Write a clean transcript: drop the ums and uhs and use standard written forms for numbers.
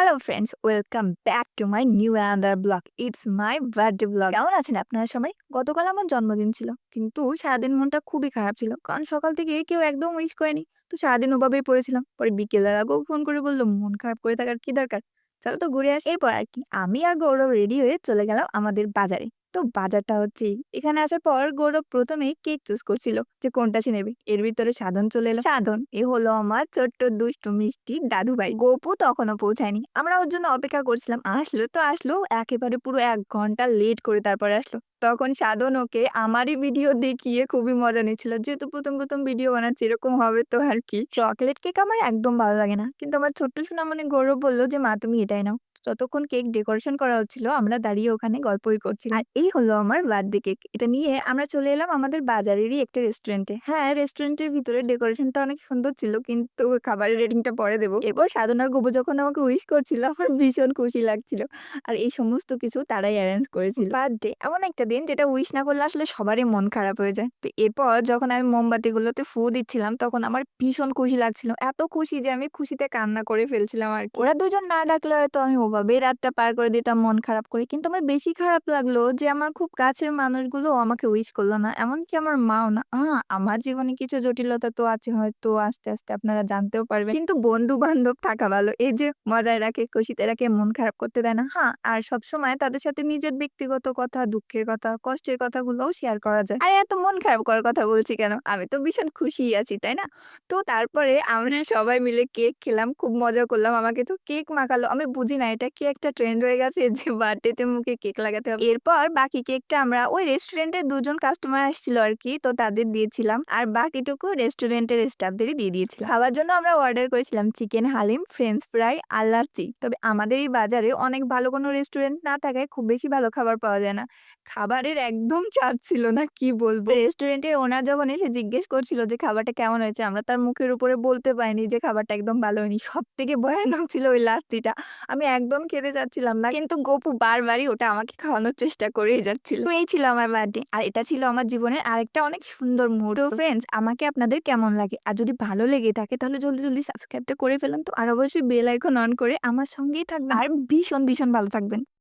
Hello friends, welcome back to my new another blog. It's my birthday blog. কেমন আছেন আপনারা সবাই? গতকাল আমার জন্মদিন ছিল, কিন্তু সারাদিন মনটা খুবই খারাপ ছিল, কারণ সকাল থেকে কেউ একদম উইশ করেনি। তো সারাদিন ওভাবেই পড়েছিলাম। পরে বিকেলের আগেও ফোন করে বললো, মন খারাপ করে থাকার কি দরকার, চলো তো ঘুরে আসি। এরপর আর কি, আমি আর গৌরব রেডি হয়ে চলে গেলাম আমাদের বাজারে। তো বাজারটা হচ্ছে এখানে আসার পর গৌরব প্রথমেই কেক চুজ করছিল যে কোনটা সে নেবে। এর ভিতরে সাধন চলে এলো। সাধন এ হলো আমার ছোট্ট দুষ্টু মিষ্টি দাদু ভাই। গপু তখনও পৌঁছায়নি, আমরা ওর জন্য অপেক্ষা করছিলাম। আসলো তো আসলো, একেবারে পুরো 1 ঘন্টা লেট করে তারপরে আসলো। তখন সাধন ওকে আমারই ভিডিও দেখিয়ে খুবই মজা নিচ্ছিল, যেহেতু প্রথম প্রথম ভিডিও বানাচ্ছি, এরকম হবে তো আর কি। চকলেট কেক আমার একদম ভালো লাগে না, কিন্তু আমার ছোট্ট সোনামণি গৌরব বললো যে মা তুমি এটাই নাও। যতক্ষণ কেক ডেকোরেশন করা হচ্ছিল, আমরা দাঁড়িয়ে ওখানে গল্পই করছিলাম। আর এই হলো আমার বার্থডে কেক। এটা নিয়ে আমরা চলে এলাম আমাদের বাজারেরই একটা রেস্টুরেন্টে। হ্যাঁ, রেস্টুরেন্টের ভিতরে ডেকোরেশনটা অনেক সুন্দর ছিল, কিন্তু খাবারের রেটিংটা পরে দেবো। এরপর সাধনার গবু যখন আমাকে উইশ করছিল, আমার ভীষণ খুশি লাগছিল। আর এই সমস্ত কিছু তারাই অ্যারেঞ্জ করেছিল। বার্থডে এমন একটা দিন যেটা উইশ না করলে আসলে সবারই মন খারাপ হয়ে যায়। তো এরপর যখন আমি মোমবাতিগুলোতে ফু দিচ্ছিলাম, তখন আমার ভীষণ খুশি লাগছিল। এত খুশি যে আমি খুশিতে কান্না করে ফেলছিলাম আর কি। ওরা দুজন না ডাকলে হয়তো আমি ওভাবেই রাতটা পার করে দিতাম মন খারাপ করে। কিন্তু আমার বেশি খারাপ লাগলো যে আমার খুব কাছের মানুষগুলো আমাকে উইশ করলো না। এমনকি আমার মাও না। আমার জীবনে কিছু জটিলতা তো আছে, হয়তো আস্তে আস্তে আপনারা জানতেও পারবেন। কিন্তু বন্ধু-বান্ধব থাকা ভালো। এই যে মজায় রাখে, খুশিতে রাখে, মন খারাপ করতে দেয় না। আর সবসময় তাদের সাথে নিজের ব্যক্তিগত কথা, দুঃখের কথা, কষ্টের কথাগুলোও শেয়ার করা যায়। আর এত মন খারাপ করার কথা বলছি কেন? আমি তো ভীষণ খুশিই আছি, তাই না? তো তারপরে আমরা সবাই মিলে কেক খেলাম, খুব মজা করলাম। আমাকে তো কেক মাখালো। আমি বুঝি না এটা কি একটা ট্রেন্ড হয়ে গেছে যে বার্থডেতে মুখে কেক লাগাতে হবে। এরপর বাকি কেকটা আমরা ওই রেস্টুরেন্টের ২ জন কাস্টমার আসছিল আরকি, তো তাদের দিয়েছিলাম। আর বাকিটুকু রেস্টুরেন্টের স্টাফদেরই দিয়ে দিয়েছিলাম। খাওয়ার জন্য আমরা অর্ডার করেছিলাম চিকেন হালিম, ফ্রেঞ্চ ফ্রাই আর লাচ্ছি। তবে আমাদের এই বাজারে অনেক ভালো কোনো রেস্টুরেন্ট না থাকায় খুব বেশি ভালো খাবার পাওয়া যায় না। খাবারের একদম চাপ ছিল না, কি বলবো। রেস্টুরেন্টের ওনার যখন এসে জিজ্ঞেস করছিল যে খাবারটা কেমন হয়েছে, আমরা তার মুখের উপরে বলতে পারিনি যে খাবারটা একদম ভালো হয়নি। সবথেকে ভয়ানক ছিল ওই লাচ্ছিটা। আমি একদম খেতে চাচ্ছিলাম না, কিন্তু গপু বারবারই ওটা আমাকে খাওয়ানোর চেষ্টা করেই যাচ্ছিল। তো এই ছিল আমার বার্থডে, আর এটা ছিল আমার জীবনের আরেকটা অনেক সুন্দর মুহূর্ত। তো ফ্রেন্ডস, আমাকে আপনাদের কেমন লাগে? আর যদি ভালো লেগে থাকে তাহলে জলদি জলদি সাবস্ক্রাইবটা করে ফেলুন তো, আর অবশ্যই বেল আইকন অন করে আমার সঙ্গেই থাকবেন। আর ভীষণ ভীষণ ভালো থাকবেন।